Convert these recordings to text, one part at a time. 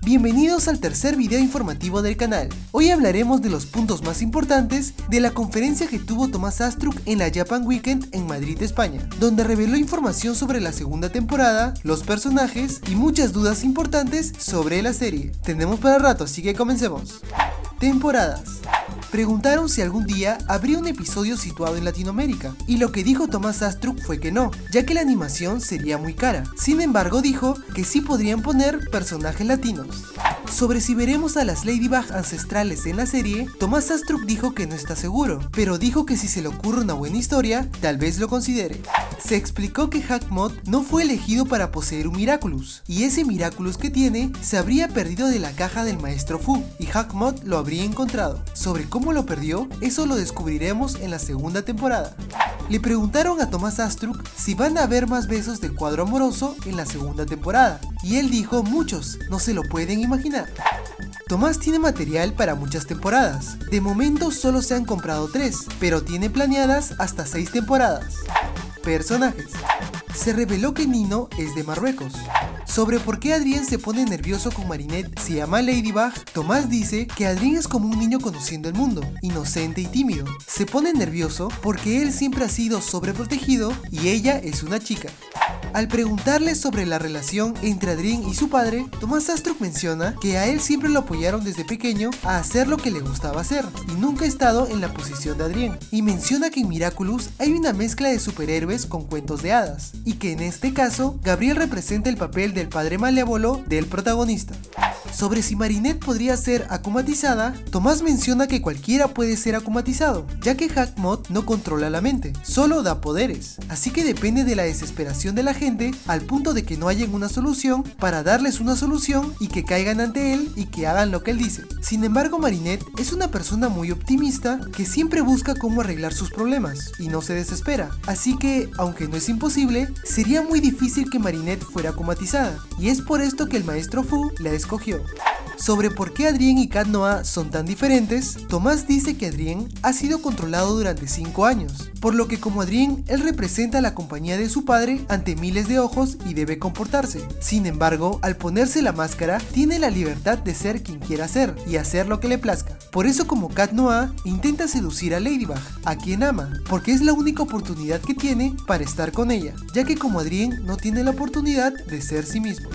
Bienvenidos al tercer video informativo del canal. Hoy hablaremos de los puntos más importantes de la conferencia que tuvo Tomás Astruc en la Japan Weekend en Madrid, España, donde reveló información sobre la segunda temporada, los personajes y muchas dudas importantes sobre la serie. Tenemos para rato, así que comencemos. Temporadas. Preguntaron si algún día habría un episodio situado en Latinoamérica, y lo que dijo Tomás Astruc fue que no, ya que la animación sería muy cara. Sin embargo, dijo que sí podrían poner personajes latinos. Sobre si veremos a las Ladybug ancestrales en la serie, Tomás Astruc dijo que no está seguro, pero dijo que si se le ocurre una buena historia, tal vez lo considere. Se explicó que Hawkmoth no fue elegido para poseer un Miraculous, y ese Miraculous que tiene se habría perdido de la caja del maestro Fu, y Hawkmoth lo habría encontrado. Sobre cómo lo perdió, eso lo descubriremos en la segunda temporada. Le preguntaron a Tomás Astruc si van a haber más besos del cuadro amoroso en la segunda temporada, y él dijo muchos, no se lo pueden imaginar. Tomás tiene material para muchas temporadas, de momento solo se han comprado 3, pero tiene planeadas hasta 6 temporadas. Personajes. Se reveló que Nino es de Marruecos. Sobre por qué Adrien se pone nervioso con Marinette si ama a Ladybug, Tomás dice que Adrien es como un niño conociendo el mundo, inocente y tímido. Se pone nervioso porque él siempre ha sido sobreprotegido y ella es una chica. Al preguntarle sobre la relación entre Adrien y su padre, Tomás Astruc menciona que a él siempre lo apoyaron desde pequeño a hacer lo que le gustaba hacer y nunca ha estado en la posición de Adrien, y menciona que en Miraculous hay una mezcla de superhéroes con cuentos de hadas y que en este caso Gabriel representa el papel del padre malévolo del protagonista. Sobre si Marinette podría ser akumatizada, Tomás menciona que cualquiera puede ser akumatizado, ya que Hawkmoth no controla la mente, solo da poderes, así que depende de la desesperación de la gente al punto de que no hayan una solución para darles una solución y que caigan ante él y que hagan lo que él dice. Sin embargo, Marinette es una persona muy optimista que siempre busca cómo arreglar sus problemas y no se desespera, así que, aunque no es imposible, sería muy difícil que Marinette fuera akumatizada, y es por esto que el maestro Fu la escogió. Sobre por qué Adrien y Cat Noir son tan diferentes, Tomás dice que Adrien ha sido controlado durante 5 años, por lo que como Adrien, él representa la compañía de su padre ante miles de ojos y debe comportarse. Sin embargo, al ponerse la máscara, tiene la libertad de ser quien quiera ser y hacer lo que le plazca. Por eso como Cat Noir intenta seducir a Ladybug, a quien ama, porque es la única oportunidad que tiene para estar con ella, ya que como Adrien no tiene la oportunidad de ser sí mismo.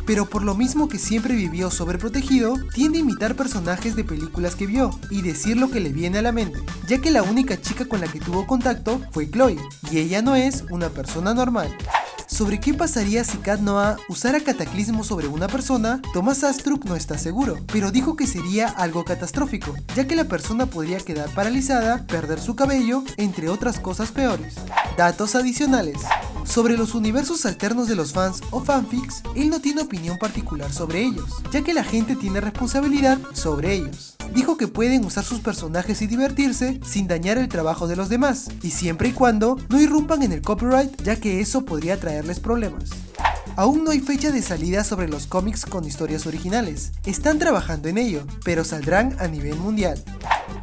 Pero por lo mismo que siempre vivió sobreprotegido, tiende a imitar personajes de películas que vio y decir lo que le viene a la mente, ya que la única chica con la que tuvo contacto fue Chloe, y ella no es una persona normal. Sobre qué pasaría si Cat Noir usara cataclismo sobre una persona, Tomás Astruc no está seguro, pero dijo que sería algo catastrófico, ya que la persona podría quedar paralizada, perder su cabello, entre otras cosas peores. Datos adicionales. Sobre los universos alternos de los fans o fanfics, él no tiene opinión particular sobre ellos, ya que la gente tiene responsabilidad sobre ellos. Dijo que pueden usar sus personajes y divertirse sin dañar el trabajo de los demás, y siempre y cuando no irrumpan en el copyright, ya que eso podría traerles problemas. Aún no hay fecha de salida sobre los cómics con historias originales. Están trabajando en ello, pero saldrán a nivel mundial.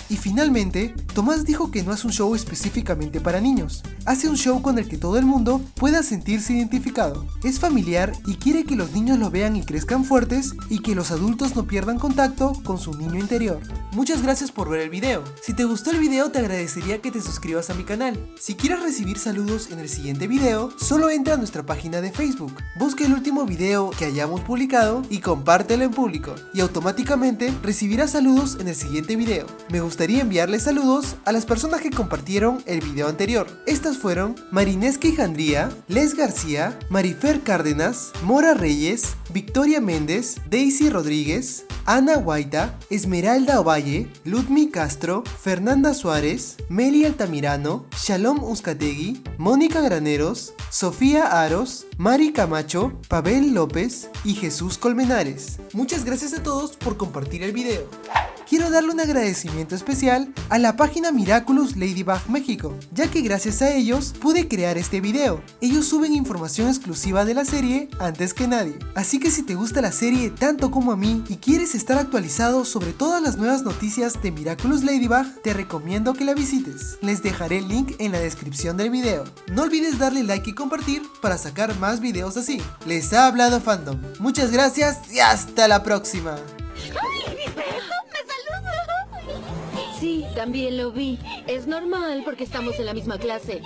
Y finalmente, Tomás dijo que no hace un show específicamente para niños, hace un show con el que todo el mundo pueda sentirse identificado. Es familiar y quiere que los niños lo vean y crezcan fuertes y que los adultos no pierdan contacto con su niño interior. Muchas gracias por ver el video. Si te gustó el video te agradecería que te suscribas a mi canal. Si quieres recibir saludos en el siguiente video, solo entra a nuestra página de Facebook, busca el último video que hayamos publicado y compártelo en público, y automáticamente recibirás saludos en el siguiente video. Me gustaría enviarles saludos a las personas que compartieron el video anterior. Estas fueron Marineski Jandría, Les García, Marifer Cárdenas, Mora Reyes, Victoria Méndez, Daisy Rodríguez, Ana Guaita, Esmeralda Ovalle, Ludmi Castro, Fernanda Suárez, Meli Altamirano, Shalom Uzcategui, Mónica Graneros, Sofía Aros, Mari Camacho, Pavel López y Jesús Colmenares. Muchas gracias a todos por compartir el video. Quiero darle un agradecimiento especial especial a la página Miraculous Ladybug México, ya que gracias a ellos pude crear este video. Ellos suben información exclusiva de la serie antes que nadie. Así que si te gusta la serie tanto como a mí y quieres estar actualizado sobre todas las nuevas noticias de Miraculous Ladybug, te recomiendo que la visites. Les dejaré el link en la descripción del video. No olvides darle like y compartir para sacar más videos así. Les ha hablado Fandom. Muchas gracias y hasta la próxima. ¡Ay, me saludó! Sí, también lo vi. Es normal porque estamos en la misma clase.